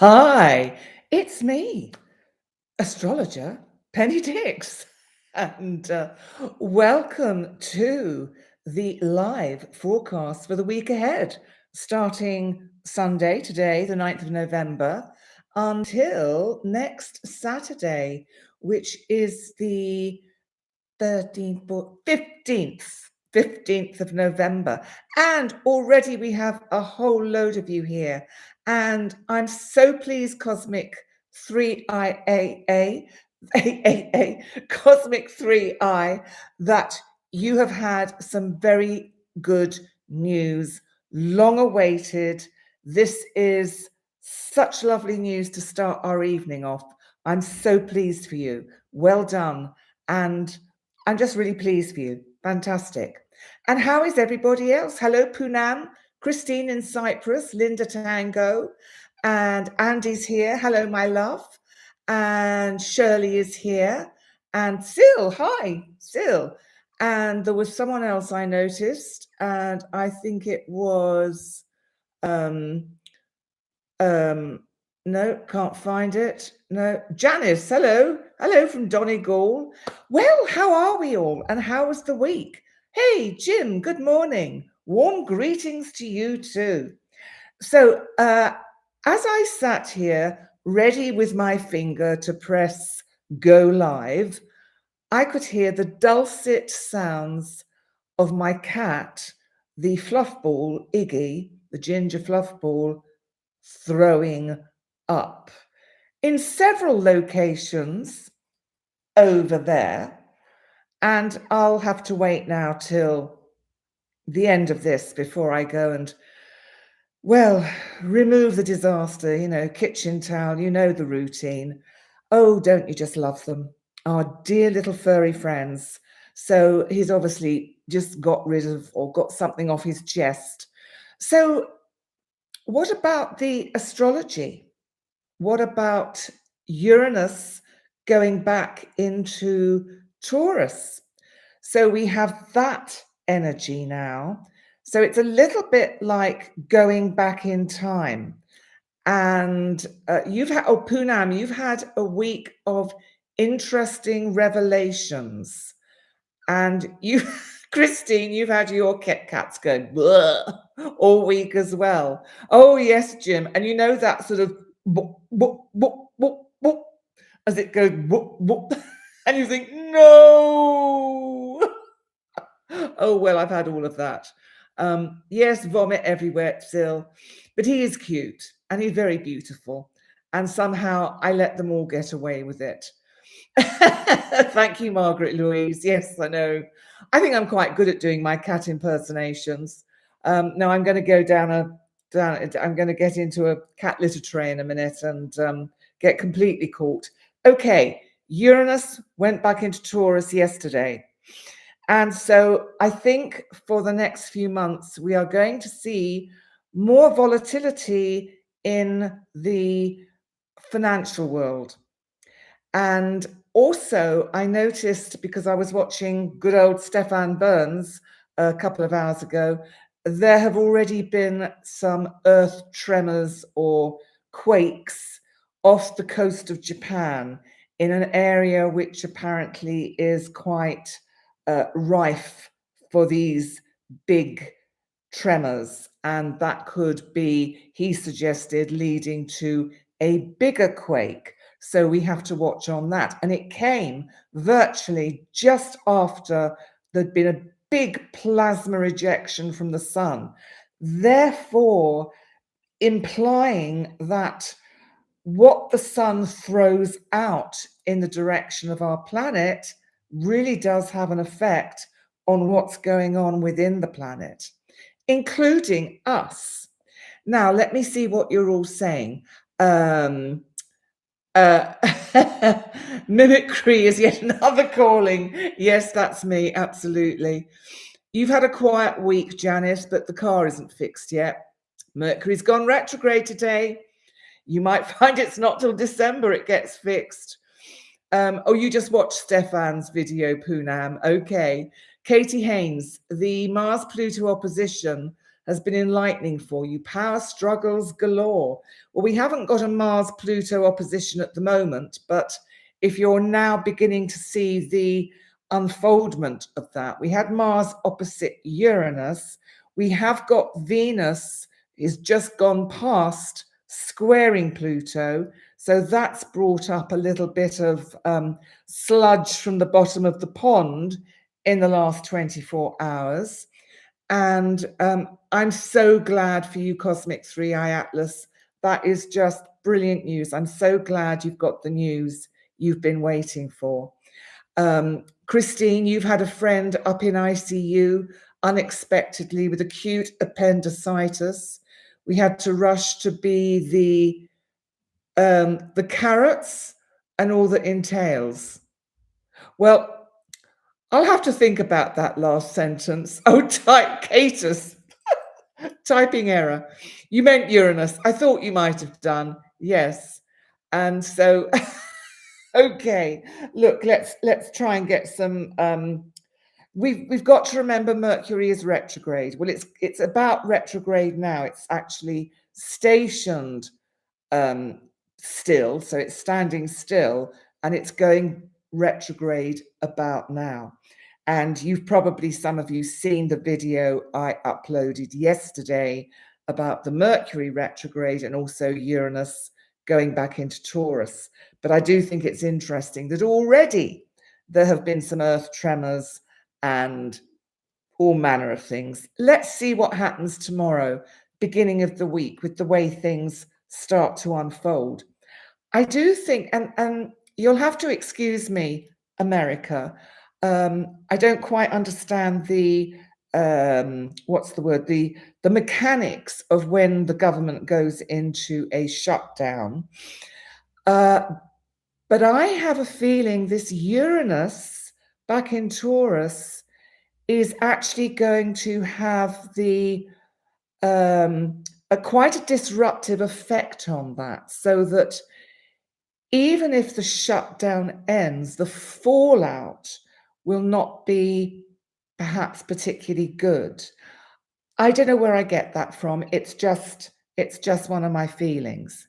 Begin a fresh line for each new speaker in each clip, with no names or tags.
Hi, it's me, Astrologer Penny Dix, and welcome to the live forecast for the week ahead, starting Sunday, today, the 9th of November, until next Saturday, which is the 13th, 15th of November. And already we have a whole load of you here. And I'm so pleased, Cosmic 3IA, Cosmic 3I, that you have had some very good news, long awaited. This is such lovely news to start our evening off. I'm so pleased for you. Well done. And I'm just really pleased for you. Fantastic. And how is everybody else? Hello, Poonam, Christine in Cyprus, Linda Tango, and Andy's here. Hello, my love. And Shirley is here. And Sil, hi, Sil. And there was someone else I noticed, and I think it was no, can't find it. No, Janice, hello. Hello from Donegal. Well, how are we all? And how was the week? Hey, Jim, good morning. Warm greetings to you too. So, as I sat here, ready with my finger to press go live, I could hear the dulcet sounds of my cat, the fluff ball, Iggy, the ginger fluff ball, throwing up in several locations over there. And I'll have to wait now till the end of this before I go and, well, remove the disaster, kitchen towel, the routine. Oh, don't you just love them? Our dear little furry friends. So he's obviously just got rid of or got something off his chest. So what about the astrology? What about Uranus going back into Taurus? So we have that energy now. So it's a little bit like going back in time. And Poonam, you've had a week of interesting revelations. And you, Christine, you've had your cats going all week as well. Oh, yes, Jim. And you know that sort of boop, boop, boop, boop, boop, as it goes boop, boop. And you think, no. Oh, well, I've had all of that. Yes, vomit everywhere still. But he is cute and he's very beautiful. And somehow I let them all get away with it. Thank you, Margaret Louise. Yes, I know. I think I'm quite good at doing my cat impersonations. No, I'm going to go I'm going to get into a cat litter tray in a minute and get completely caught. Okay, Uranus went back into Taurus yesterday. And so I think for the next few months, we are going to see more volatility in the financial world. And also, I noticed, because I was watching good old Stefan Burns a couple of hours ago, there have already been some earth tremors or quakes off the coast of Japan in an area which apparently is quite rife for these big tremors. And that could be, he suggested, leading to a bigger quake. So we have to watch on that. And it came virtually just after there'd been a big plasma ejection from the sun, therefore implying that what the sun throws out in the direction of our planet really does have an effect on what's going on within the planet, including us. Now, let me see what you're all saying. Mimicry is yet another calling. Yes, that's me, absolutely. You've had a quiet week, Janice, but the car isn't fixed yet. Mercury's gone retrograde today. You might find it's not till December it gets fixed. Oh, you just watched Stefan's video, Poonam. Okay. Katie Haynes, the Mars-Pluto opposition has been enlightening for you. Power struggles galore. Well, we haven't got a Mars-Pluto opposition at the moment, but if you're now beginning to see the unfoldment of that, we had Mars opposite Uranus. We have got Venus is just gone past squaring Pluto. So that's brought up a little bit of sludge from the bottom of the pond in the last 24 hours. And I'm so glad for you, Cosmic 3i Atlas. That is just brilliant news. I'm so glad you've got the news you've been waiting for. Christine, you've had a friend up in ICU unexpectedly with acute appendicitis. We had to rush to be the carrots and all that entails. Well, I'll have to think about that last sentence. Oh, Catus, typing error. You meant Uranus. I thought you might have done. Yes. And so, okay, look, let's try and get some. We've got to remember Mercury is retrograde. Well, it's about retrograde now. It's actually stationed still, so it's standing still, and it's going retrograde about now. And you've probably, some of you, seen the video I uploaded yesterday about the Mercury retrograde and also Uranus going back into Taurus. But I do think it's interesting that already there have been some earth tremors and all manner of things. Let's see what happens tomorrow, beginning of the week, with the way things start to unfold. I do think, and you'll have to excuse me, America, I don't quite understand the what's the word, the mechanics of when the government goes into a shutdown. But I have a feeling this Uranus back in Taurus is actually going to have the quite a disruptive effect on that, so that even if the shutdown ends, the fallout will not be perhaps particularly good. I don't know where I get that from. It's just one of my feelings.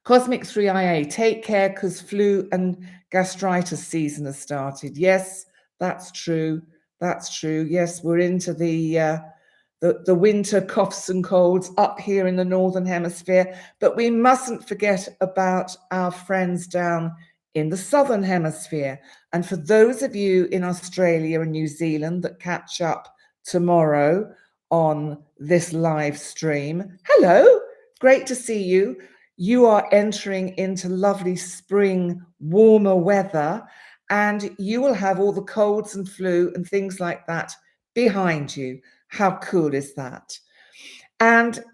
Cosmic 3IA, take care because flu and gastritis season has started. Yes, that's true. That's true. Yes, we're into the winter coughs and colds up here in the Northern Hemisphere, but we mustn't forget about our friends down in the Southern Hemisphere. And for those of you in Australia and New Zealand that catch up tomorrow on this live stream, hello, great to see you. You are entering into lovely spring, warmer weather, and you will have all the colds and flu and things like that behind you. How cool is that? And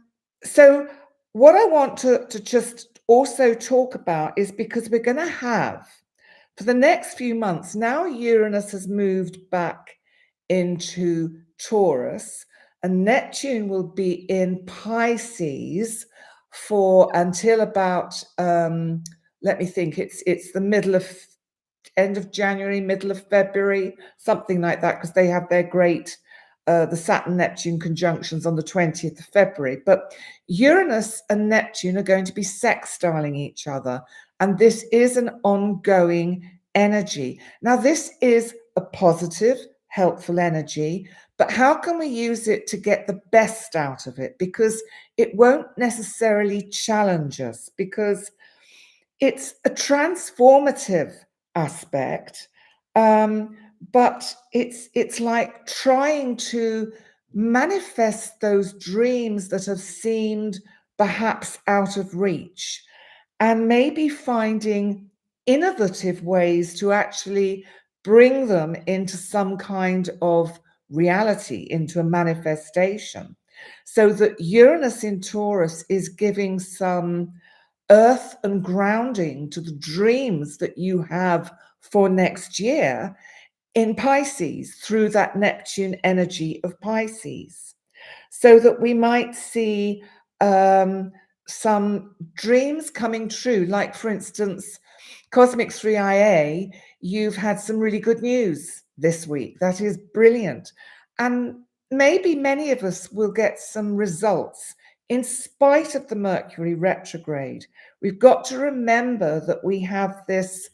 so what I want to just also talk about is, because we're going to have, for the next few months, now Uranus has moved back into Taurus, and Neptune will be in Pisces for until about, let me think, it's the end of January, middle of February, something like that, because they have their great the Saturn-Neptune conjunctions on the 20th of February. But Uranus and Neptune are going to be sextiling each other. And this is an ongoing energy. Now, this is a positive, helpful energy, but how can we use it to get the best out of it? Because it won't necessarily challenge us, because it's a transformative aspect. But it's like trying to manifest those dreams that have seemed perhaps out of reach, and maybe finding innovative ways to actually bring them into some kind of reality, into a manifestation. So that Uranus in Taurus is giving some earth and grounding to the dreams that you have for next year in Pisces, through that Neptune energy of Pisces, so that we might see some dreams coming true. Like, for instance, Cosmic 3IA, you've had some really good news this week. That is brilliant. And maybe many of us will get some results in spite of the Mercury retrograde. We've got to remember that we have this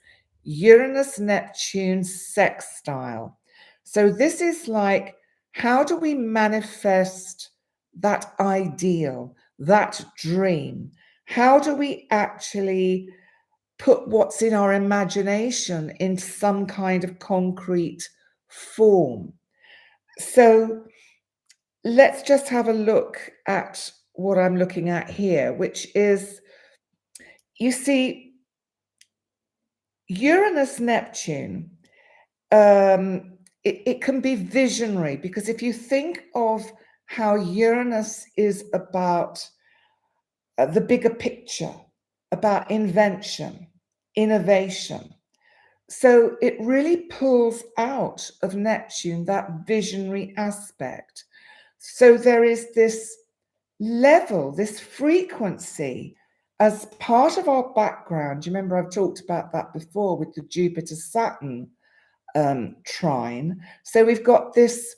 Uranus-Neptune sextile. So this is like, how do we manifest that ideal, that dream? How do we actually put what's in our imagination in some kind of concrete form? So let's just have a look at what I'm looking at here, which is, you see, Uranus Neptune, it can be visionary, because if you think of how Uranus is about the bigger picture, about invention, innovation. So it really pulls out of Neptune that visionary aspect. So there is this level, this frequency as part of our background. You remember I've talked about that before with the Jupiter-Saturn trine. So we've got this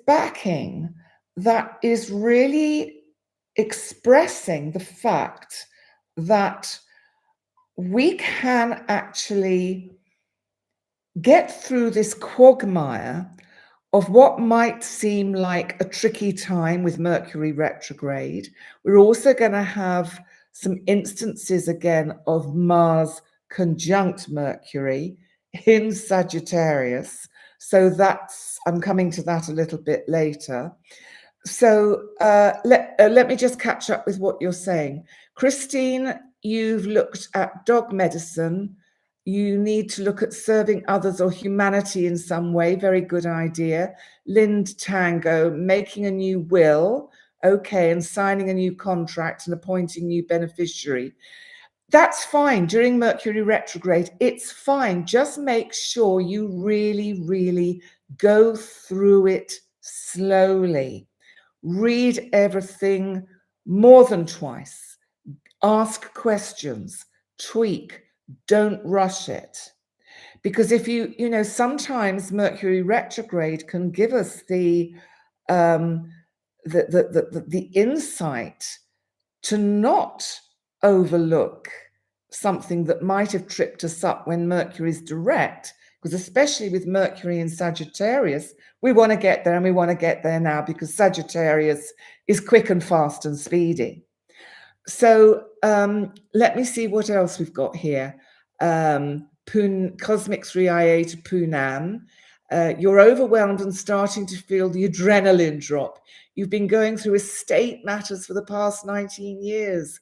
backing that is really expressing the fact that we can actually get through this quagmire of what might seem like a tricky time with Mercury retrograde. We're also going to have some instances again of Mars conjunct Mercury in Sagittarius. So I'm coming to that a little bit later. So let me just catch up with what you're saying. Christine, you've looked at dog medicine. You need to look at serving others or humanity in some way. Very good idea. Lind Tango, making a new will. Okay, and signing a new contract and appointing new beneficiary. That's fine. During Mercury retrograde, it's fine. Just make sure you really, really go through it slowly. Read everything more than twice. Ask questions. Tweak. Don't rush it. Because if sometimes Mercury retrograde can give us the insight to not overlook something that might have tripped us up when Mercury is direct. Because especially with Mercury in Sagittarius, we want to get there, and we want to get there now, because Sagittarius is quick and fast and speedy. So let me see what else we've got here. Cosmic 3IA to Poonam. You're overwhelmed and starting to feel the adrenaline drop. You've been going through estate matters for the past 19 years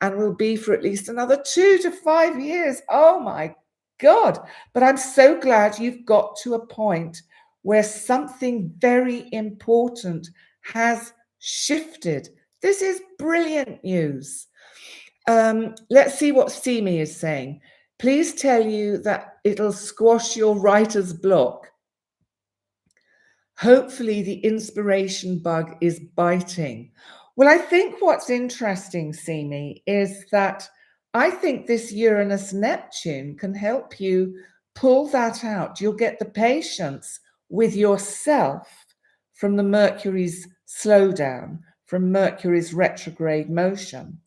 and will be for at least another 2 to 5 years. Oh my God. But I'm so glad you've got to a point where something very important has shifted. This is brilliant news. Let's see what Simi is saying. Please tell you that it'll squash your writer's block. Hopefully the inspiration bug is biting. Well, I think what's interesting, Simi, is that I think this Uranus-Neptune can help you pull that out. You'll get the patience with yourself from the Mercury's slowdown, from Mercury's retrograde motion.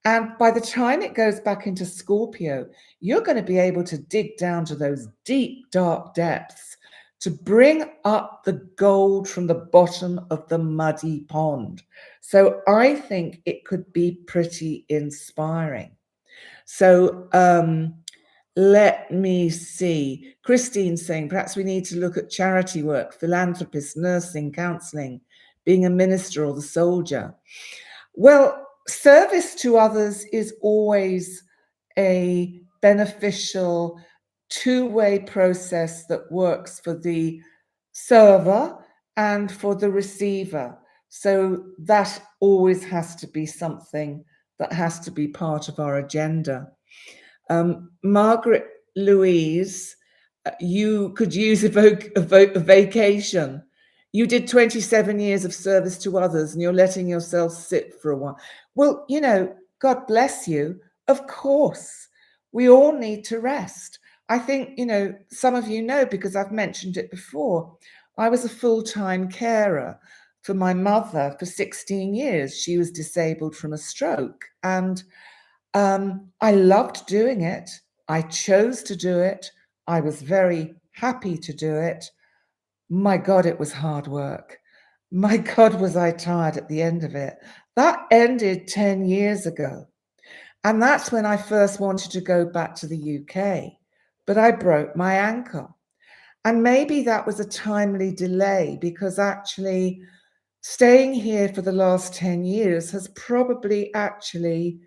And by the time it goes back into Scorpio, you're going to be able to dig down to those deep, dark depths to bring up the gold from the bottom of the muddy pond. So I think it could be pretty inspiring. So let me see. Christine's saying, perhaps we need to look at charity work, philanthropist, nursing, counseling, being a minister or the soldier. Well, service to others is always a beneficial two-way process that works for the server and for the receiver. So that always has to be something that has to be part of our agenda. Margaret Louise, you could use a vacation. You did 27 years of service to others and you're letting yourself sit for a while. Well, God bless you. Of course, we all need to rest. I think, some of you know, because I've mentioned it before, I was a full-time carer for my mother for 16 years. She was disabled from a stroke, and I loved doing it. I chose to do it. I was very happy to do it. My God, it was hard work. My God, was I tired at the end of it. That ended 10 years ago. And that's when I first wanted to go back to the UK. But I broke my ankle. And maybe that was a timely delay, because actually staying here for the last 10 years has probably actually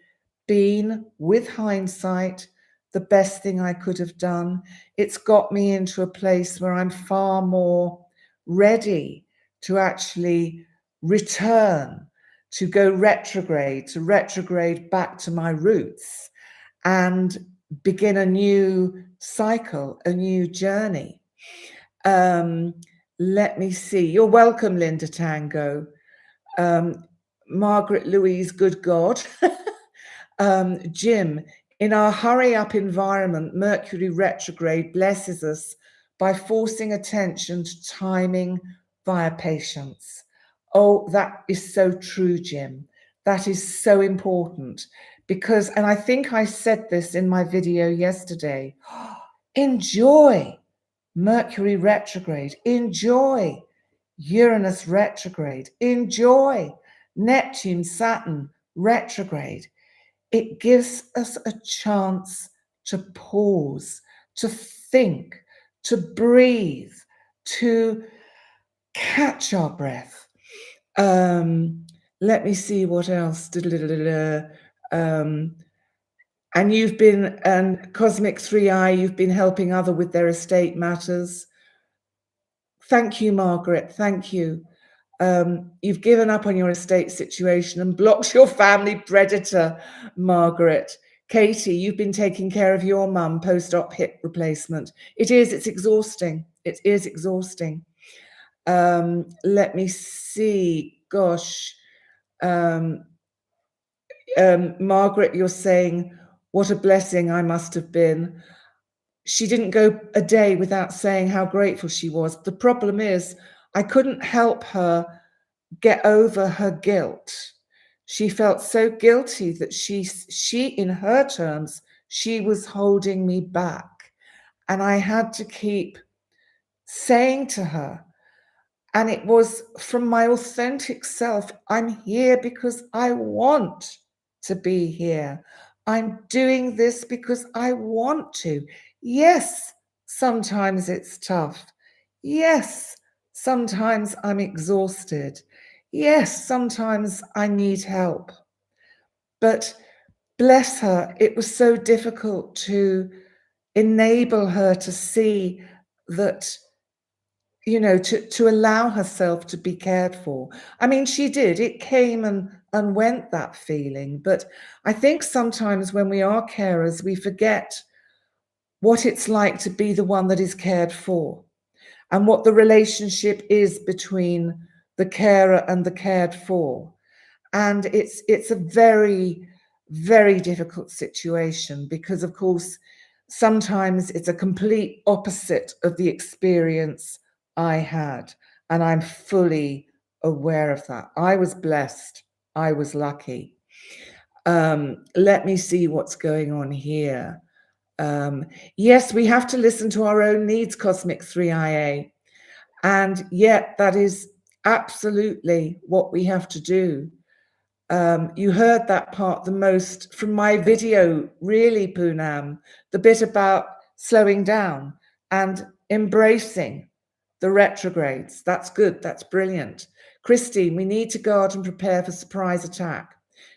been, with hindsight, the best thing I could have done. It's got me into a place where I'm far more ready to actually return, to go retrograde, to retrograde back to my roots and begin a new cycle, a new journey. Let me see. You're welcome, Linda Tango. Margaret Louise, good God. Jim, in our hurry-up environment, Mercury retrograde blesses us by forcing attention to timing via patience. Oh, that is so true, Jim. That is so important because, and I think I said this in my video yesterday, enjoy Mercury retrograde, enjoy Uranus retrograde, enjoy Neptune, Saturn retrograde. It gives us a chance to pause, to think, to breathe, to catch our breath. Let me see what else. And you've been, and Cosmic 3i, you've been helping other with their estate matters. Thank you, Margaret. Thank you. You've given up on your estate situation and blocked your family predator, Margaret. Katie, you've been taking care of your mum post-op hip replacement. It's exhausting. It is exhausting. Let me see. Gosh. Margaret, you're saying, what a blessing I must have been. She didn't go a day without saying how grateful she was. The problem is I couldn't help her get over her guilt. She felt so guilty that she, in her terms, she was holding me back. And I had to keep saying to her, and it was from my authentic self, I'm here because I want to be here. I'm doing this because I want to. Yes, sometimes it's tough. Yes, sometimes I'm exhausted. Yes, sometimes I need help. But bless her, it was so difficult to enable her to see that, you know, to allow herself to be cared for. I mean, she did. It came and went, that feeling. But I think sometimes when we are carers, we forget what it's like to be the one that is cared for and what the relationship is between the carer and the cared for. And it's a very, very difficult situation because, of course, sometimes it's a complete opposite of the experience I had. And I'm fully aware of that. I was blessed. I was lucky. Let me see what's going on here. Yes, we have to listen to our own needs, Cosmic 3IA. And yet that is absolutely what we have to do. You heard that part the most from my video, really, Poonam, the bit about slowing down and embracing the retrogrades. That's good. That's brilliant. Christine, we need to guard and prepare for surprise attack.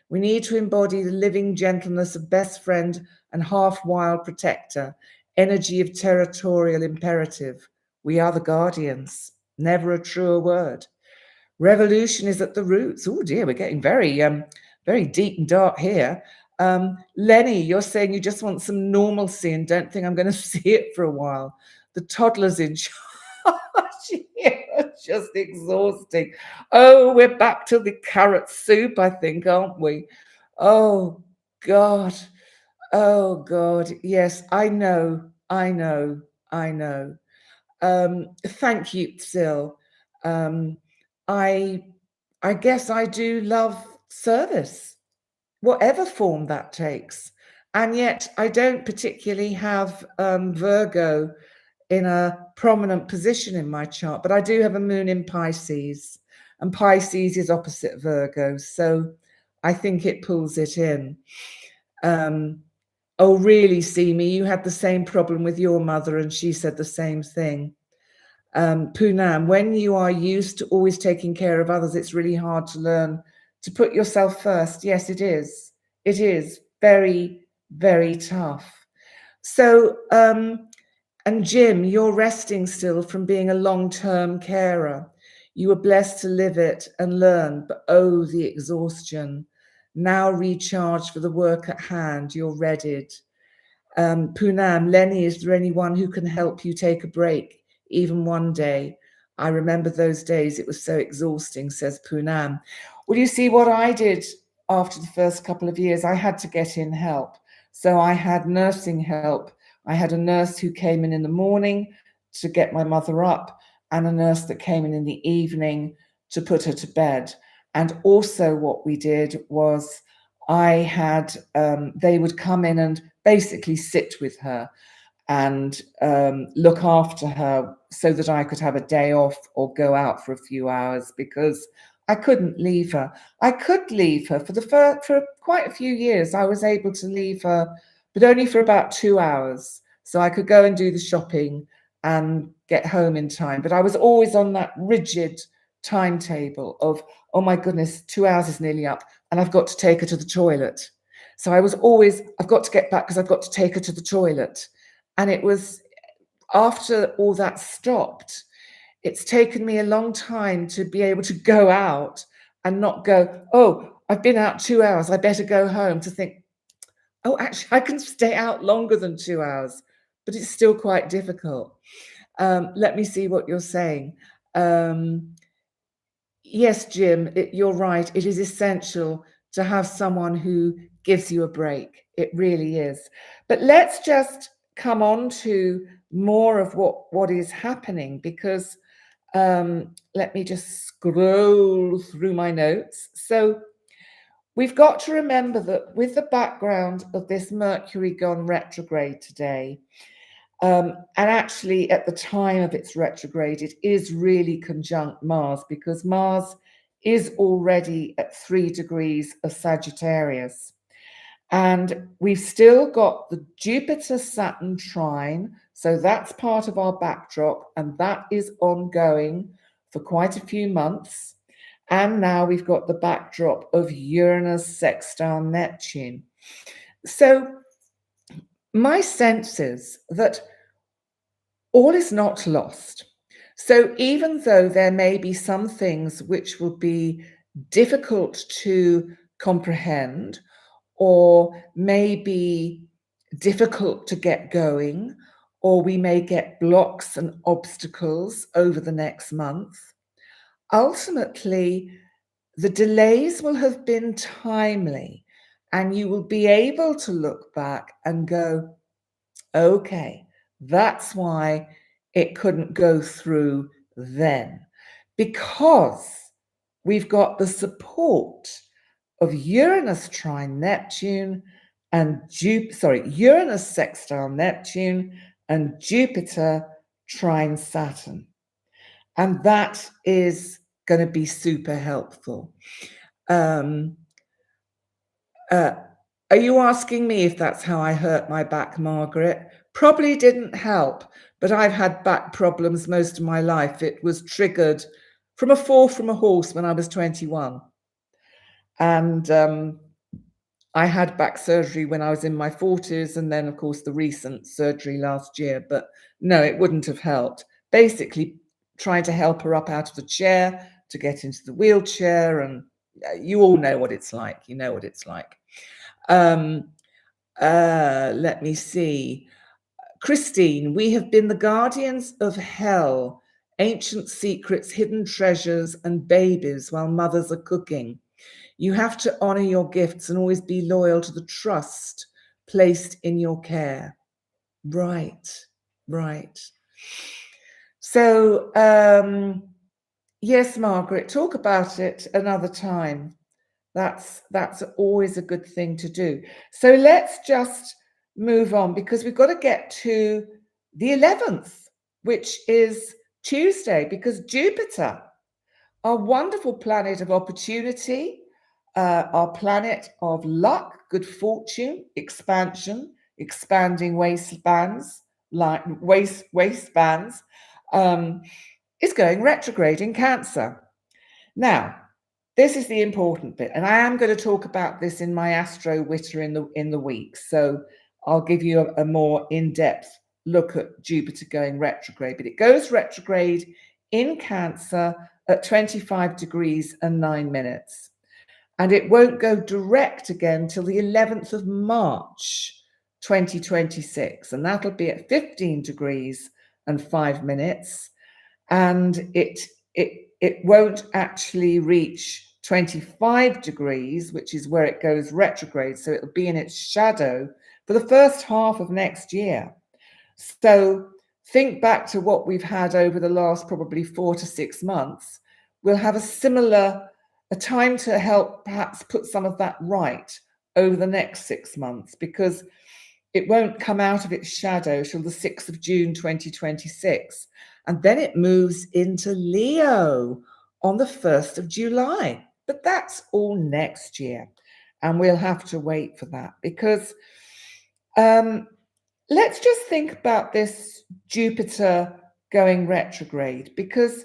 We need to embody the living gentleness of best friend and half-wild protector, energy of territorial imperative. We are the guardians. Never a truer word. Revolution is at the roots. Oh dear, we're getting very, very deep and dark here. Lenny, you're saying you just want some normalcy and don't think I'm going to see it for a while. The toddler's in charge. Yeah, just exhausting. Oh, we're back to the carrot soup, I think, aren't we? Oh, God. Oh, God. Yes, I know. Thank you, Sil. I I guess I do love service, whatever form that takes. And yet I don't particularly have Virgo in a prominent position in my chart, but I do have a moon in Pisces, and Pisces is opposite Virgo. So I think it pulls it in. Oh, really, Simi, you had the same problem with your mother, and she said the same thing. Poonam, when you are used to always taking care of others, it's really hard to learn to put yourself first. Yes, it is. It is very, very tough. So, and Jim, you're resting still from being a long-term carer. You were blessed to live it and learn, but oh, the exhaustion. Now recharge for the work at hand. You're readied. Poonam, Lenny, is there anyone who can help you take a break, even one day? I remember those days. It was so exhausting, says Poonam. Well, you see, what I did after the first couple of years, I had to get in help. So I had nursing help. I had a nurse who came in the morning to get my mother up, and a nurse that came in the evening to put her to bed. And also what we did was I had, they would come in and basically sit with her and look after her so that I could have a day off or go out for a few hours, because I couldn't leave her. I could leave her for quite a few years. I was able to leave her, but only for about 2 hours. So I could go and do the shopping and get home in time. But I was always on that rigid timetable of, oh my goodness, 2 hours is nearly up and I've got to take her to the toilet. So I was always, I've got to get back because I've got to take her to the toilet. And it was after all that stopped, it's taken me a long time to be able to go out and not go, oh, I've been out 2 hours, I better go home, to think, oh, actually, I can stay out longer than 2 hours, but it's still quite difficult. Let me see what you're saying. Yes, Jim, you're right. It is essential to have someone who gives you a break. It really is. But let's just come on to more of what is happening, because let me just scroll through my notes. So we've got to remember that with the background of this Mercury gone retrograde today, and actually, at the time of its retrograde, it is really conjunct Mars, because Mars is already at 3 degrees of Sagittarius. And we've still got the Jupiter-Saturn trine. So that's part of our backdrop, and that is ongoing for quite a few months. And now we've got the backdrop of Uranus sextile Neptune. So my sense is that all is not lost. So even though there may be some things which will be difficult to comprehend, or may be difficult to get going, or we may get blocks and obstacles over the next month, ultimately the delays will have been timely, and you will be able to look back and go, okay, that's why it couldn't go through then, because we've got the support of Uranus trine Neptune and Uranus sextile Neptune and Jupiter trine Saturn. And that is going to be super helpful. Are you asking me if that's how I hurt my back, Margaret? Probably didn't help, but I've had back problems most of my life. It was triggered from a fall from a horse when I was 21. And I had back surgery when I was in my 40s, and then, of course, the recent surgery last year. But no, it wouldn't have helped. Basically, trying to help her up out of the chair to get into the wheelchair, and you all know what it's like. You know what it's like. Let me see. Christine, we have been the guardians of hell, ancient secrets, hidden treasures, and babies while mothers are cooking. You have to honor your gifts and always be loyal to the trust placed in your care. Right, right. So, yes, Margaret, talk about it another time. That's always a good thing to do. So let's just move on, because we've got to get to the 11th, which is Tuesday, because Jupiter, our wonderful planet of opportunity, our planet of luck, good fortune, expansion, expanding waistbands, like waistbands, is going retrograde in Cancer. Now, this is the important bit, and I am going to talk about this in my Astro Witter in the week. So I'll give you a more in-depth look at Jupiter going retrograde. But it goes retrograde in Cancer at 25 degrees and 9 minutes. And it won't go direct again till the 11th of March 2026. And that'll be at 15 degrees and 5 minutes. And it won't actually reach 25 degrees, which is where it goes retrograde. So it'll be in its shadow for the first half of next year. So think back to what we've had over the last probably 4 to 6 months. We'll have a time to help perhaps put some of that right over the next 6 months, because it won't come out of its shadow till the 6th of June 2026. And then it moves into Leo on the 1st of July. But that's all next year. And we'll have to wait for that, because let's just think about this Jupiter going retrograde, because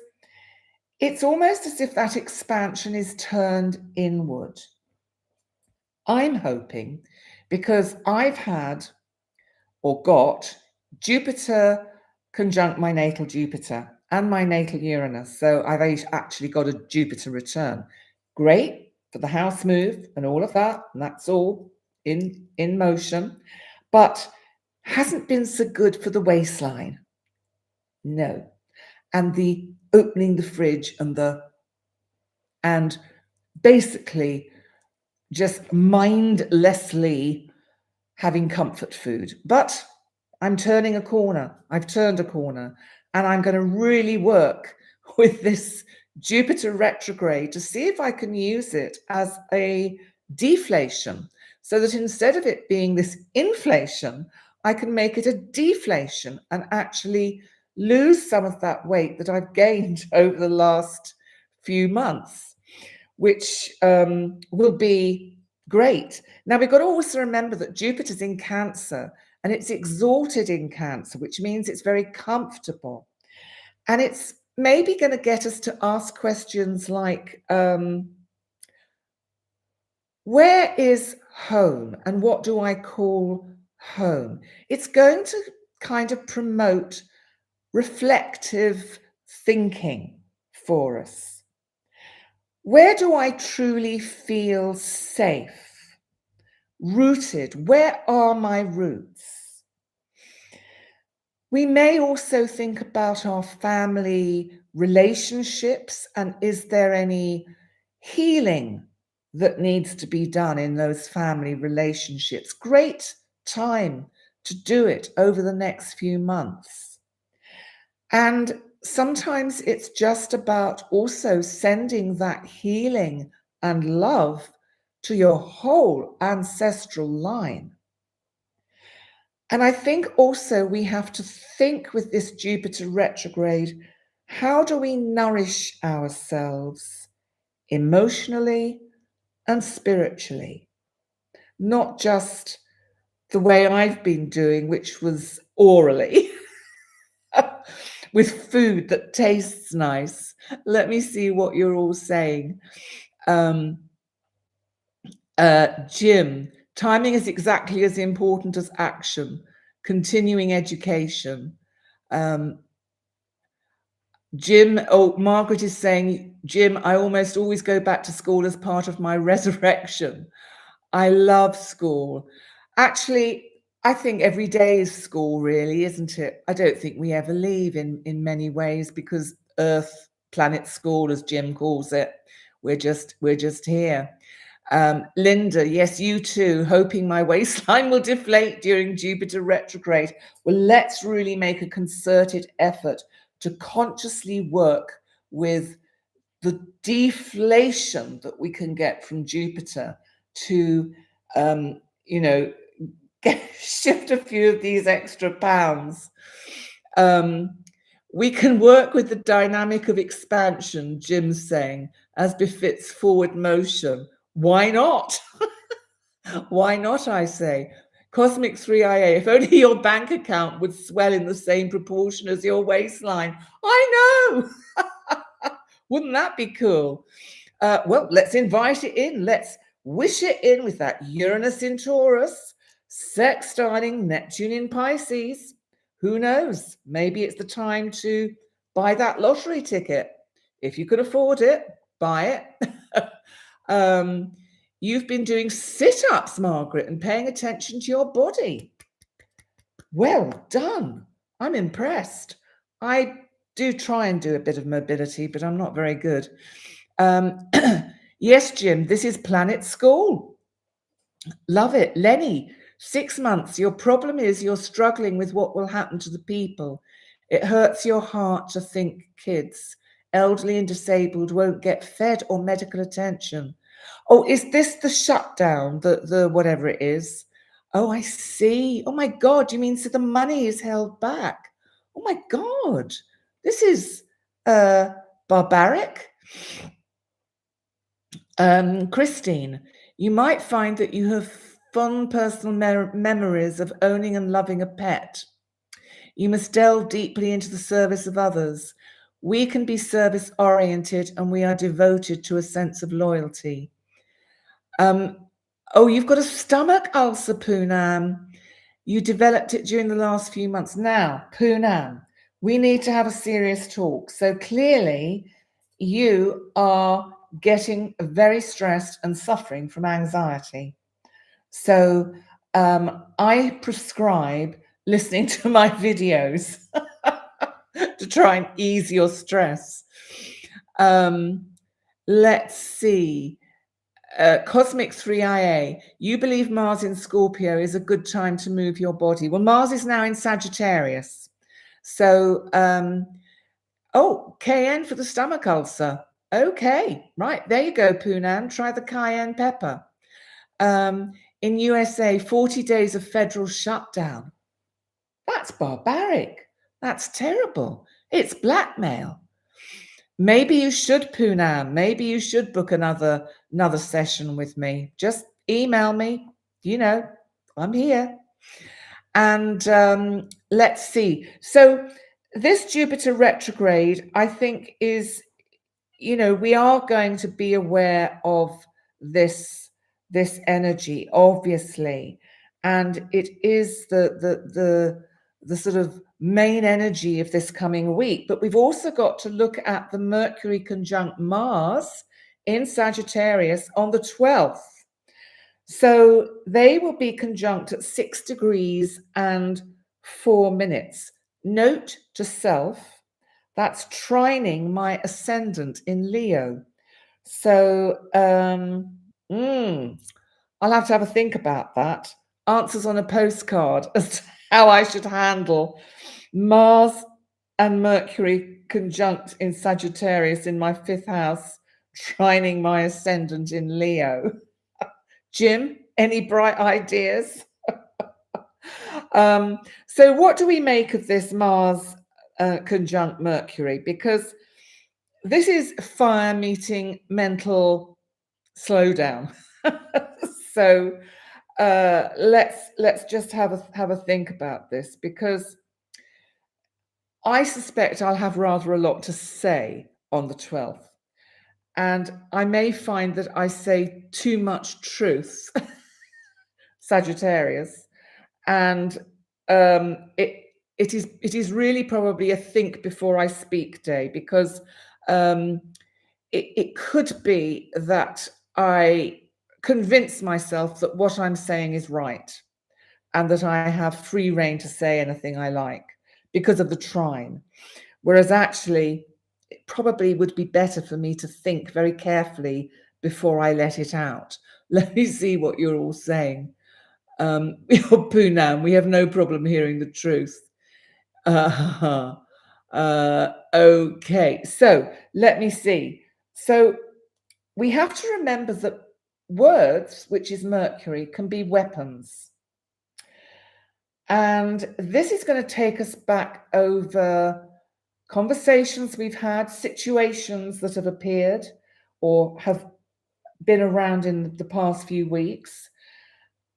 it's almost as if that expansion is turned inward. I'm hoping, because I've had or got Jupiter conjunct my natal Jupiter and my natal Uranus. So I've actually got a Jupiter return. Great for the house move and all of that. And that's all in motion. But hasn't been so good for the waistline. No. And the opening the fridge and basically just mindlessly having comfort food. But I'm turning a corner. I've turned a corner, and I'm going to really work with this Jupiter retrograde to see if I can use it as a deflation, so that instead of it being this inflation, I can make it a deflation and actually lose some of that weight that I've gained over the last few months, which will be great. Now, we've got to also remember that Jupiter's in Cancer, and it's exalted in Cancer, which means it's very comfortable. And it's maybe going to get us to ask questions like, where is home and what do I call home? It's going to kind of promote reflective thinking for us. Where do I truly feel safe, rooted? Where are my roots? We may also think about our family relationships, and is there any healing that needs to be done in those family relationships? Great time to do it over the next few months. And sometimes it's just about also sending that healing and love to your whole ancestral line. And I think also we have to think with this Jupiter retrograde, how do we nourish ourselves emotionally and spiritually? Not just the way I've been doing, which was orally, with food that tastes nice. Let me see what you're all saying. Jim, timing is exactly as important as action. Continuing education. Jim, Margaret is saying, Jim, I almost always go back to school as part of my resurrection. I love school. Actually, I think every day is school, really, isn't it? I don't think we ever leave in many ways, because Earth, planet school, as Jim calls it, we're just here. Linda, yes, you too, hoping my waistline will deflate during Jupiter retrograde. Well, let's really make a concerted effort to consciously work with the deflation that we can get from Jupiter to, shift a few of these extra pounds. We can work with the dynamic of expansion, Jim's saying, as befits forward motion. Why not? Why not, I say? Cosmic 3IA, if only your bank account would swell in the same proportion as your waistline. I know! Wouldn't that be cool? Well, let's invite it in. Let's wish it in with that Uranus in Taurus, sextiling Neptune in Pisces. Who knows? Maybe it's the time to buy that lottery ticket. If you can afford it, buy it. You've been doing sit-ups, Margaret, and paying attention to your body. Well done. I'm impressed. I do try and do a bit of mobility, but I'm not very good. Yes, Jim, this is Planet School. Love it. Lenny, 6 months. Your problem is you're struggling with what will happen to the people. It hurts your heart to think kids, elderly and disabled, won't get fed or medical attention. Oh, is this the shutdown, the whatever it is? Oh, I see. Oh my God, you mean so the money is held back? Oh my God, this is barbaric. Christine, you might find that you have fond personal memories of owning and loving a pet. You must delve deeply into the service of others. We can be service-oriented and we are devoted to a sense of loyalty. Oh, you've got a stomach ulcer, Poonam. You developed it during the last few months. Now, Poonam, we need to have a serious talk. So clearly you are getting very stressed and suffering from anxiety. So I prescribe listening to my videos to try and ease your stress. Let's see. Cosmic 3IA, you believe Mars in Scorpio is a good time to move your body. Well, Mars is now in Sagittarius. So, cayenne for the stomach ulcer. Okay, right, there you go, Poonam. Try the cayenne pepper. In USA, 40 days of federal shutdown. That's barbaric. That's terrible. It's blackmail. Maybe you should, Poonam. Maybe you should book another session with me. Just email me. You know, I'm here. And let's see. So this Jupiter retrograde, I think, is, we are going to be aware of this energy, obviously, and it is the sort of main energy of this coming week. But we've also got to look at the Mercury conjunct Mars in Sagittarius on the 12th. So they will be conjunct at 6 degrees and 4 minutes. Note to self, that's trining my ascendant in Leo. So I'll have to have a think about that. Answers on a postcard as to how I should handle Mars and Mercury conjunct in Sagittarius in my 5th house, trining my ascendant in Leo. Jim, any bright ideas? So what do we make of this Mars conjunct Mercury? Because this is fire meeting mental slowdown. So let's just have a think about this, because I suspect I'll have rather a lot to say on the 12th. And I may find that I say too much truth, Sagittarius, and it is really probably a think before I speak day, because it could be that I convince myself that what I'm saying is right and that I have free rein to say anything I like because of the trine. Whereas actually, it probably would be better for me to think very carefully before I let it out. Let me see what you're all saying. Poonam, we have no problem hearing the truth. Okay, so let me see. So we have to remember that words, which is Mercury, can be weapons. And this is going to take us back over conversations we've had, situations that have appeared or have been around in the past few weeks.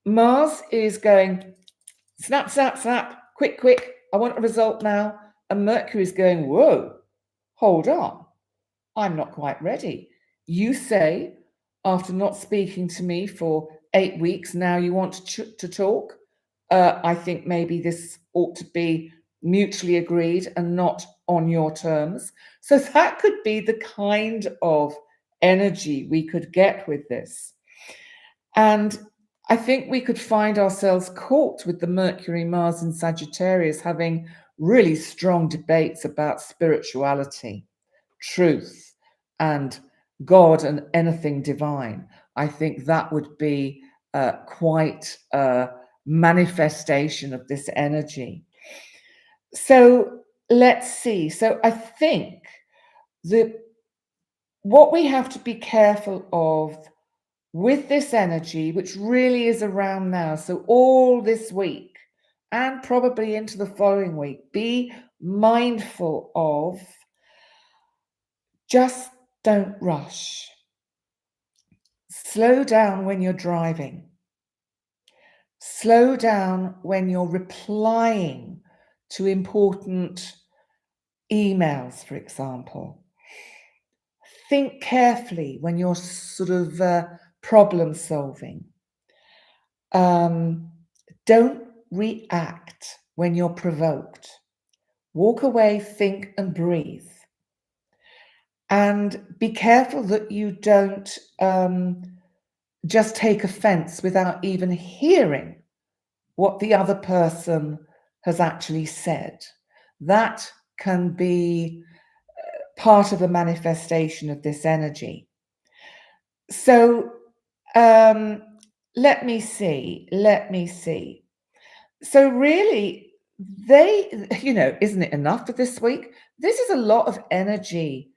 Mars is going snap, snap, snap, quick, quick. I want a result now. And Mercury is going, whoa, hold on. I'm not quite ready. You say, after not speaking to me for 8 weeks, now you want to talk. I think maybe this ought to be mutually agreed and not on your terms. So that could be the kind of energy we could get with this. And I think we could find ourselves caught with the Mercury, Mars, and Sagittarius having really strong debates about spirituality, truth, and God and anything divine. I think that would be quite a manifestation of this energy. So let's see. So I think that what we have to be careful of with this energy, which really is around now, so all this week and probably into the following week, be mindful of just don't rush. Slow down when you're driving. Slow down when you're replying to important emails, for example. Think carefully when you're sort of problem solving. Don't react when you're provoked. Walk away, think, and breathe. And be careful that you don't just take offense without even hearing what the other person has actually said. That can be part of a manifestation of this energy. So let me see. So really, isn't it enough for this week? This is a lot of energy.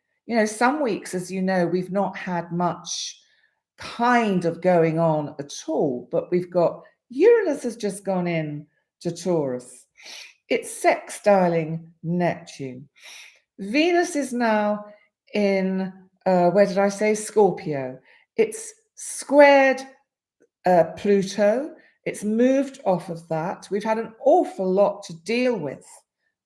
Some weeks, as you know, we've not had much kind of going on at all, but we've got Uranus has just gone in to Taurus. It's sextiling Neptune. Venus is now in, where did I say? Scorpio. It's squared Pluto. It's moved off of that. We've had an awful lot to deal with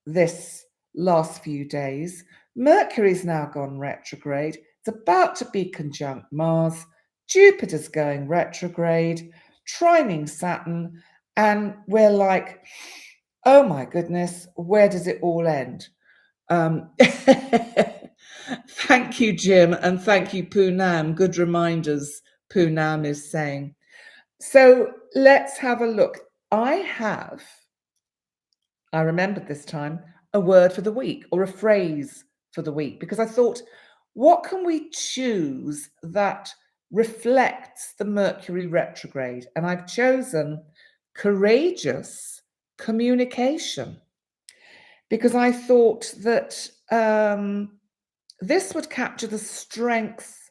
this last few days. Mercury's now gone retrograde. It's about to be conjunct Mars. Jupiter's going retrograde, trining Saturn, and we're like, oh my goodness, where does it all end? Thank you, Jim, and thank you, Poonam. Good reminders, Poonam is saying. So let's have a look. I remembered this time, a word for the week or a phrase for the week, because I thought, what can we choose that reflects the Mercury retrograde? And I've chosen courageous communication, because I thought that this would capture the strength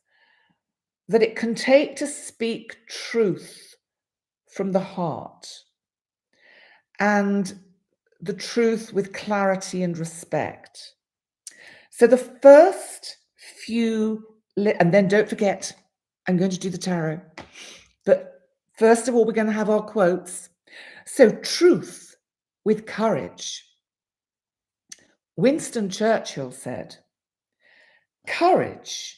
that it can take to speak truth from the heart, and the truth with clarity and respect. So the first few, and then don't forget, I'm going to do the tarot. But first of all, we're going to have our quotes. So truth with courage. Winston Churchill said, courage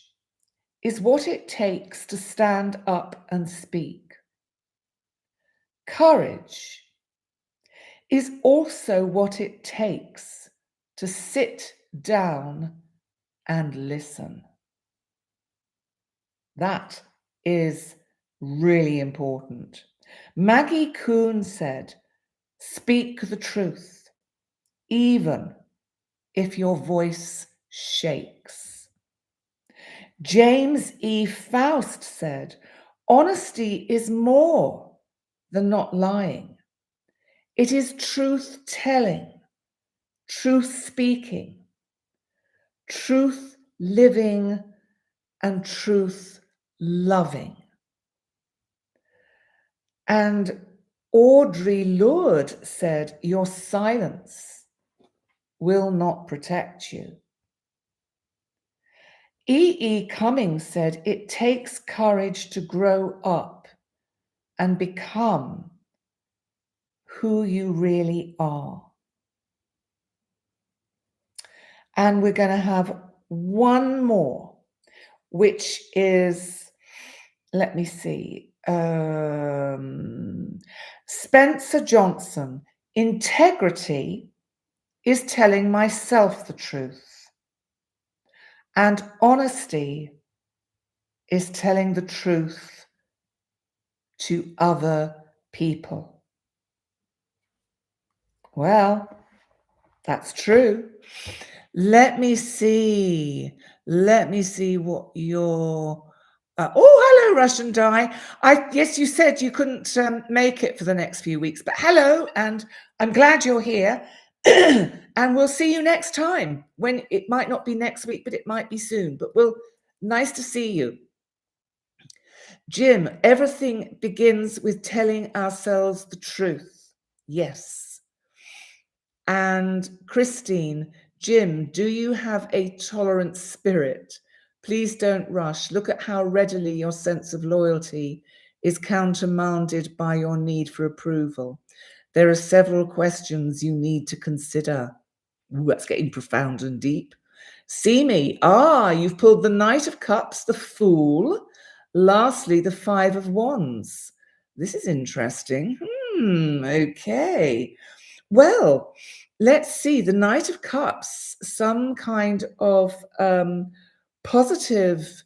is what it takes to stand up and speak. Courage is also what it takes to sit down and listen. That is really important. Maggie Kuhn said, speak the truth, even if your voice shakes. James E. Faust said, honesty is more than not lying. It is truth telling, truth speaking, truth living, and truth loving. And Audre Lorde said, your silence will not protect you. E. Cummings said, it takes courage to grow up and become who you really are. And we're going to have one more, which is, let me see, Spencer Johnson. Integrity is telling myself the truth. And honesty is telling the truth to other people. Well, that's true. Let me see what your... oh, hello, Russian Dye. Yes, you said you couldn't make it for the next few weeks, but hello, and I'm glad you're here. And we'll see you next time, when it might not be next week, but it might be soon. But nice to see you. Jim, everything begins with telling ourselves the truth. Yes. And Christine, Jim, do you have a tolerant spirit? Please don't rush. Look at how readily your sense of loyalty is countermanded by your need for approval. There are several questions you need to consider. Ooh, that's getting profound and deep. See me. You've pulled the Knight of Cups, the Fool. Lastly, the Five of Wands. This is interesting. Okay. Well, let's see. The Knight of Cups, some kind of positive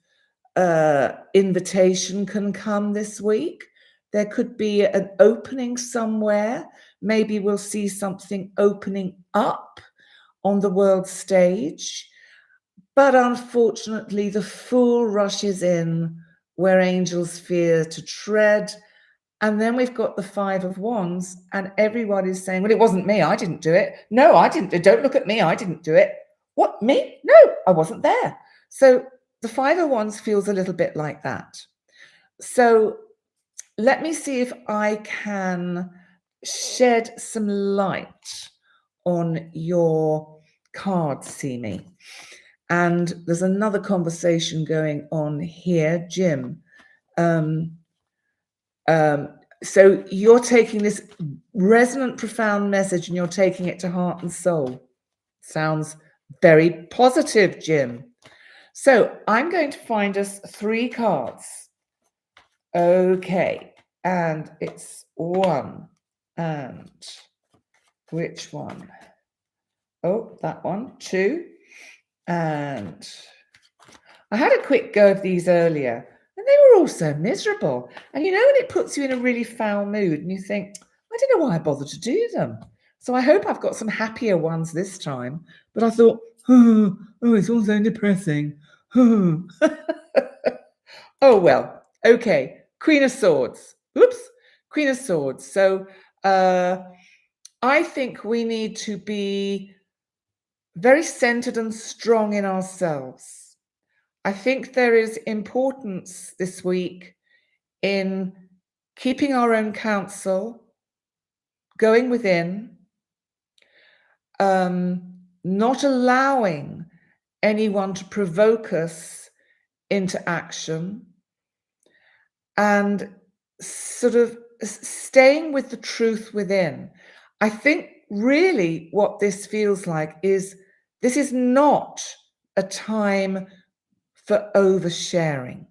invitation can come this week. There could be an opening somewhere. Maybe we'll see something opening up on the world stage. But unfortunately, the Fool rushes in where angels fear to tread. And then we've got the Five of Wands, and everyone is saying, well, it wasn't me. I didn't do it. No, I didn't. Don't look at me. I didn't do it. What, me? No, I wasn't there. So the Five of Wands feels a little bit like that. So let me see if I can shed some light on your cards, see me. And there's another conversation going on here, Jim. So you're taking this resonant, profound message and you're taking it to heart and soul. Sounds very positive, Jim. So I'm going to find us 3 cards. Okay, and it's 1, and which one? Oh, that one. 2, and I had a quick go of these earlier, and they were all so miserable. And you know, when it puts you in a really foul mood and you think, I don't know why I bothered to do them. So I hope I've got some happier ones this time. But I thought, oh, it's all so depressing. Oh, well, okay. Queen of Swords. Oops, Queen of Swords. So I think we need to be very centered and strong in ourselves. I think there is importance this week in keeping our own counsel, going within, not allowing anyone to provoke us into action, and sort of staying with the truth within. I think really what this feels like is this is not a time for oversharing.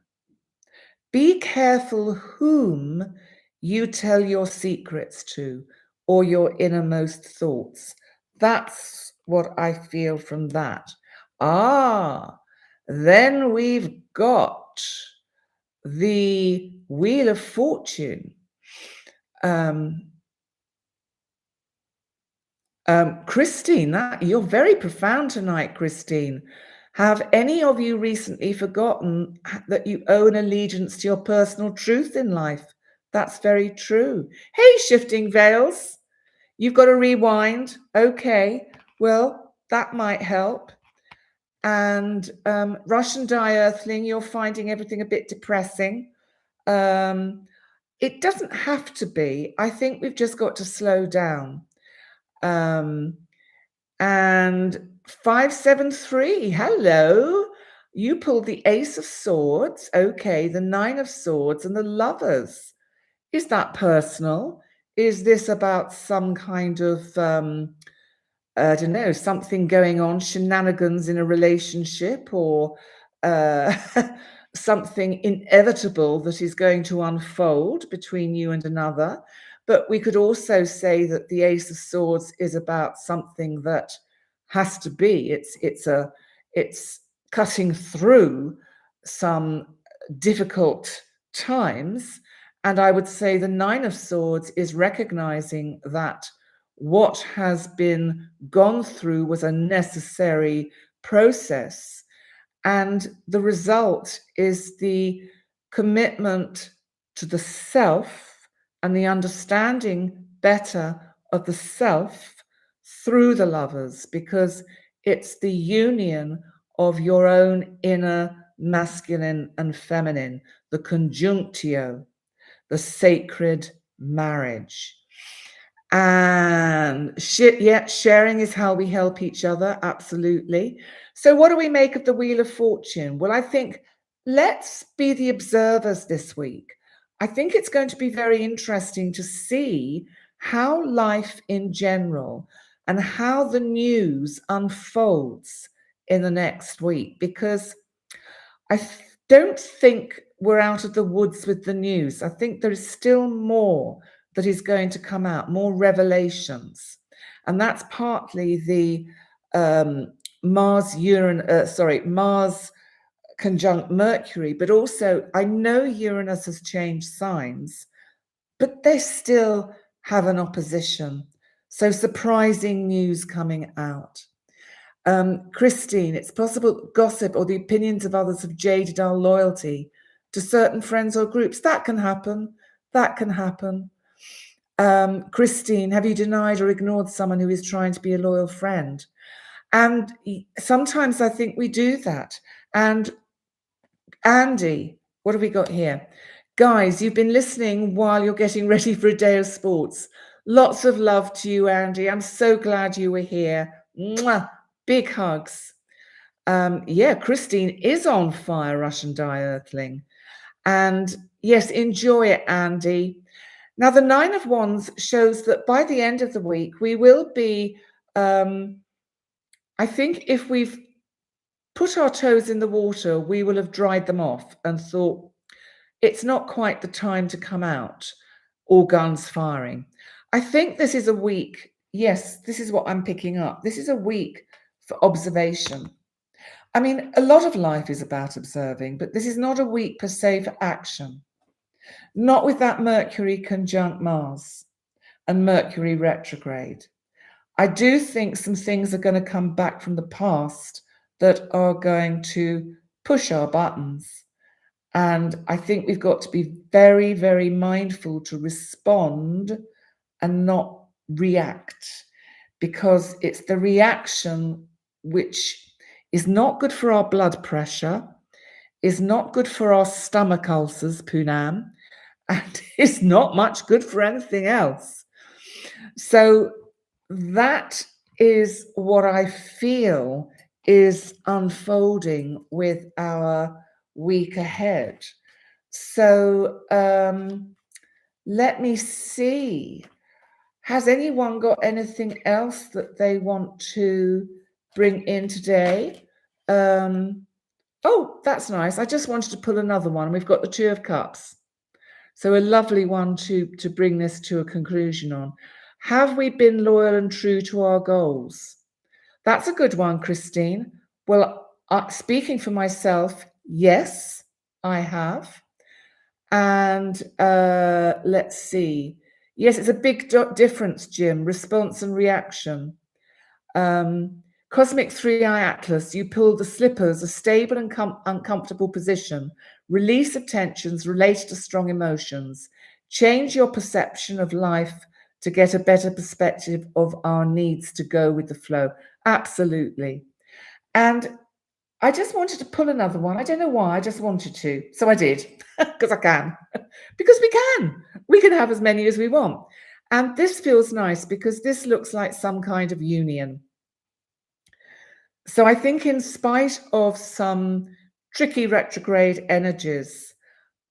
Be careful whom you tell your secrets to or your innermost thoughts. That's what I feel from that. Then we've got the Wheel of Fortune. Christine, you're very profound tonight, Christine. Have any of you recently forgotten that you owe an allegiance to your personal truth in life? That's very true. Hey, Shifting Veils, you've got to rewind. Okay, well, that might help. And Russian Earthling, you're finding everything a bit depressing. It doesn't have to be. I think we've just got to slow down. And 573, hello. You pulled the Ace of Swords. Okay, the Nine of Swords and the Lovers. Is that personal? Is this about some kind of, I don't know, something going on, shenanigans in a relationship, or uh, something inevitable that is going to unfold between you and another? But we could also say that the Ace of Swords is about something that has to be. It's cutting through some difficult times. And I would say the Nine of Swords is recognizing that what has been gone through was a necessary process. And the result is the commitment to the self and the understanding better of the self through the Lovers, because it's the union of your own inner masculine and feminine, the conjunctio, the sacred marriage. And sharing is how we help each other. Absolutely. So what do we make of the Wheel of Fortune? Well, I think let's be the observers this week. I think it's going to be very interesting to see how life in general and how the news unfolds in the next week, because I don't think we're out of the woods with the news. I think there is still more that is going to come out, more revelations. And that's partly the Mars conjunct Mercury, but also I know Uranus has changed signs, but they still have an opposition. So surprising news coming out. Christine, it's possible gossip or the opinions of others have jaded our loyalty to certain friends or groups. That can happen. That can happen. Christine, have you denied or ignored someone who is trying to be a loyal friend? And sometimes I think we do that. And Andy, what have we got here? Guys, you've been listening while you're getting ready for a day of sports. Lots of love to you, Andy. I'm so glad you were here. Mwah! Big hugs. Christine is on fire, Russian Earthling. And yes, enjoy it, Andy. Now, the Nine of Wands shows that by the end of the week, we will be, I think if we've put our toes in the water, we will have dried them off and thought, it's not quite the time to come out, all guns firing. I think this is a week. Yes, this is what I'm picking up. This is a week for observation. I mean, a lot of life is about observing, but this is not a week per se for action. Not with that Mercury conjunct Mars and Mercury retrograde. I do think some things are going to come back from the past that are going to push our buttons. And I think we've got to be very, very mindful to respond and not react, because it's the reaction which is not good for our blood pressure, is not good for our stomach ulcers, Poonam, and is not much good for anything else. So that is what I feel is unfolding with our week ahead. So let me see. Has anyone got anything else that they want to bring in today? Oh, that's nice. I just wanted to pull another one. We've got the Two of Cups. So a lovely one to bring this to a conclusion on. Have we been loyal and true to our goals? That's a good one, Christine. Well, speaking for myself, yes, I have. And let's see. Yes, it's a big difference, Jim. Response and reaction. Cosmic 3-Eye Atlas, you pulled the slippers, a stable and uncomfortable position, release of tensions related to strong emotions, change your perception of life to get a better perspective of our needs to go with the flow. Absolutely. And I just wanted to pull another one. I don't know why. I just wanted to. So I did, because I can. Because we can. We can have as many as we want. And this feels nice because this looks like some kind of union. So I think in spite of some tricky retrograde energies,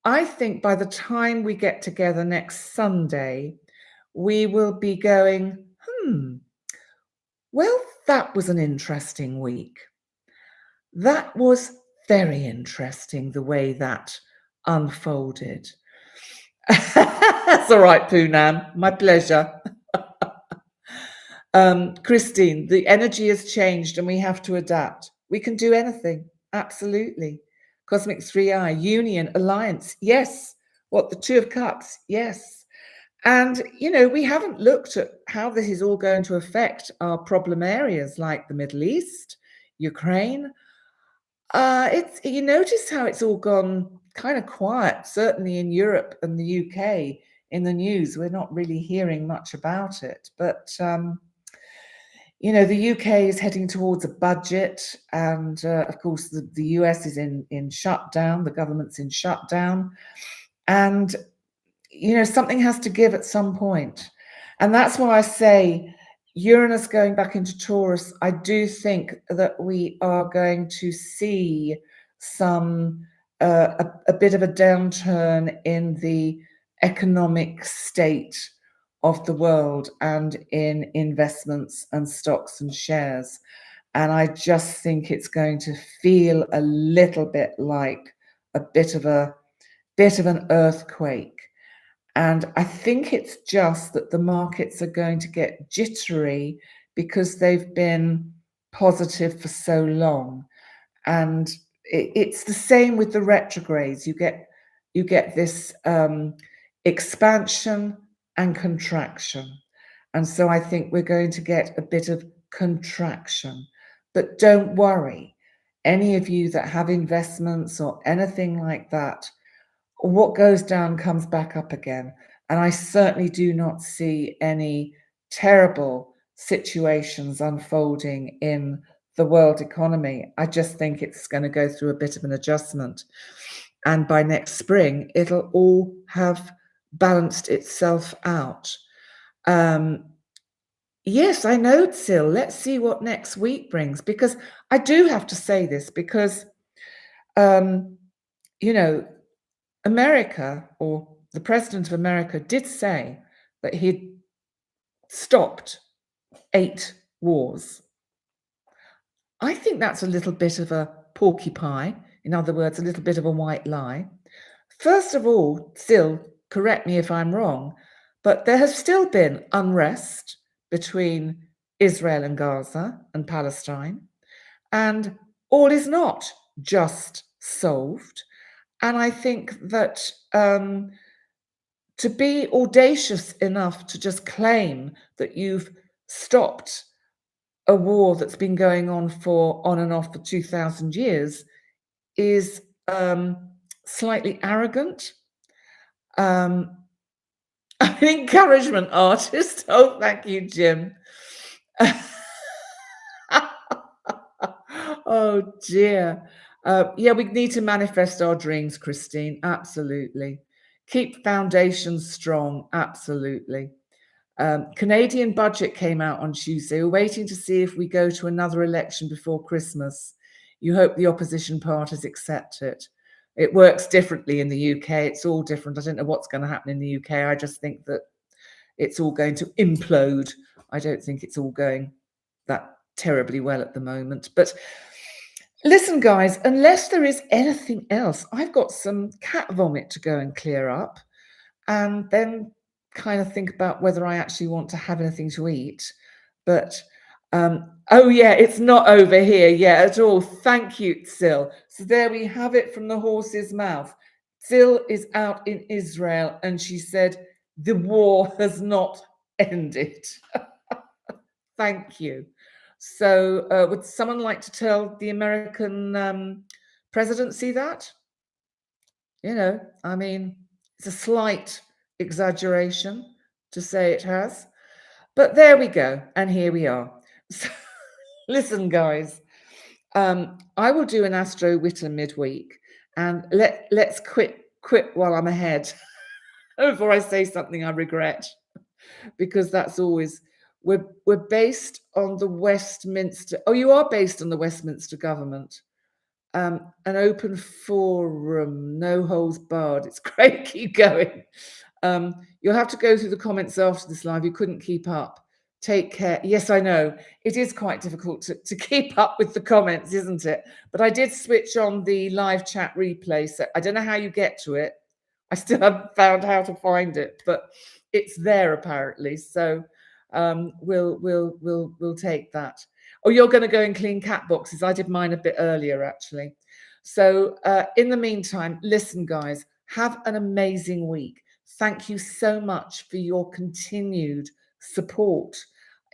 I think by the time we get together next Sunday, we will be going, well, that was an interesting week. That was very interesting, the way that unfolded. That's all right, Poonam. My pleasure. Christine, the energy has changed and we have to adapt. We can do anything. Absolutely. Cosmic 3i, union, alliance. Yes. What, the Two of Cups? Yes. And, we haven't looked at how this is all going to affect our problem areas like the Middle East, Ukraine. You notice how it's all gone kind of quiet, certainly in Europe and the UK in the news. We're not really hearing much about it. But, the UK is heading towards a budget. And, of course, the US is in shutdown. The government's in shutdown. And, something has to give at some point. And that's why I say Uranus going back into Taurus, I do think that we are going to see some a bit of a downturn in the economic state of the world and in investments and stocks and shares. And I just think it's going to feel a little bit like a bit of an earthquake. And I think it's just that the markets are going to get jittery because they've been positive for so long. And it's the same with the retrogrades. You get this expansion and contraction. And so I think we're going to get a bit of contraction. But don't worry, any of you that have investments or anything like that, what goes down comes back up again. And I certainly do not see any terrible situations unfolding in the world economy. I just think it's going to go through a bit of an adjustment. And by next spring, it'll all have balanced itself out. Yes, I know, Sil. Let's see what next week brings, because I do have to say this because, America, or the president of America, did say that he'd stopped 8 wars. I think that's a little bit of a porcupine. In other words, a little bit of a white lie. First of all, still, correct me if I'm wrong, but there has still been unrest between Israel and Gaza and Palestine, and all is not just solved. And I think that to be audacious enough to just claim that you've stopped a war that's been going on and off for 2,000 years is slightly arrogant. I'm an encouragement artist. Oh, thank you, Jim. Oh, dear. Yeah, we need to manifest our dreams, Christine. Absolutely. Keep foundations strong. Absolutely. Canadian budget came out on Tuesday. We're waiting to see if we go to another election before Christmas. You hope the opposition parties accept it. It works differently in the UK. It's all different. I don't know what's going to happen in the UK. I just think that it's all going to implode. I don't think it's all going that terribly well at the moment. But listen, guys, unless there is anything else, I've got some cat vomit to go and clear up, and then kind of think about whether I actually want to have anything to eat. But oh yeah, it's not over here yet at all. Thank you, Sil. So there we have it from the horse's mouth. Sil is out in Israel and she said the war has not ended. Thank you. So would someone like to tell the American presidency that? I mean, it's a slight exaggeration to say it has. But there we go. And here we are. So, listen, guys, I will do an Astro Witter midweek, and let's quit while I'm ahead before I say something I regret, because that's always we're based on the Westminster. Oh, you are based on the Westminster government. An open forum, no holds barred. It's great. Keep going. You'll have to go through the comments after this live. You couldn't keep up. Take care. Yes, I know. It is quite difficult to keep up with the comments, isn't it? But I did switch on the live chat replay. So I don't know how you get to it. I still haven't found how to find it, but it's there apparently. So we'll take that. Oh, you're going to go and clean cat boxes. I did mine a bit earlier, actually. So in the meantime, listen, guys, have an amazing week. Thank you so much for your continued support.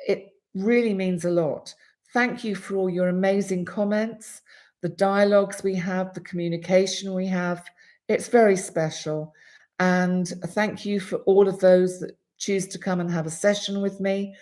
It really means a lot. Thank you for all your amazing comments, the dialogues we have, the communication we have. It's very special. And thank you for all of those that choose to come and have a session with me.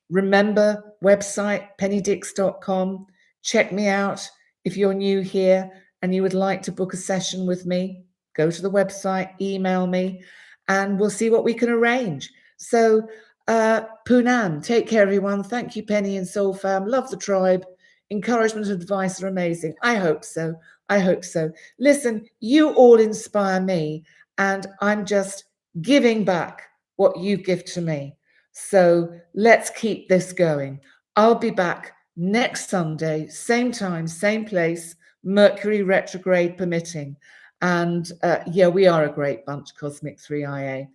Remember, website pennydix.com. Check me out. If you're new here and you would like to book a session with me, go to the website, email me, and we'll see what we can arrange. So, Poonam, take care, everyone. Thank you, Penny and Soul Fam. Love the tribe. Encouragement and advice are amazing. I hope so. I hope so. Listen, you all inspire me, and I'm just giving back what you give to me. So let's keep this going. I'll be back next Sunday, same time, same place, Mercury retrograde permitting. And yeah, we are a great bunch, Cosmic 3IA.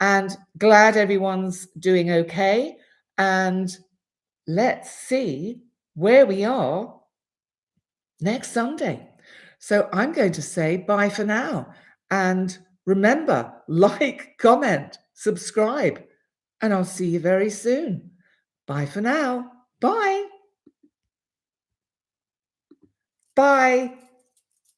And glad everyone's doing okay. And let's see where we are next Sunday. So I'm going to say bye for now. And remember, like, comment, subscribe, and I'll see you very soon. Bye for now. Bye. Bye.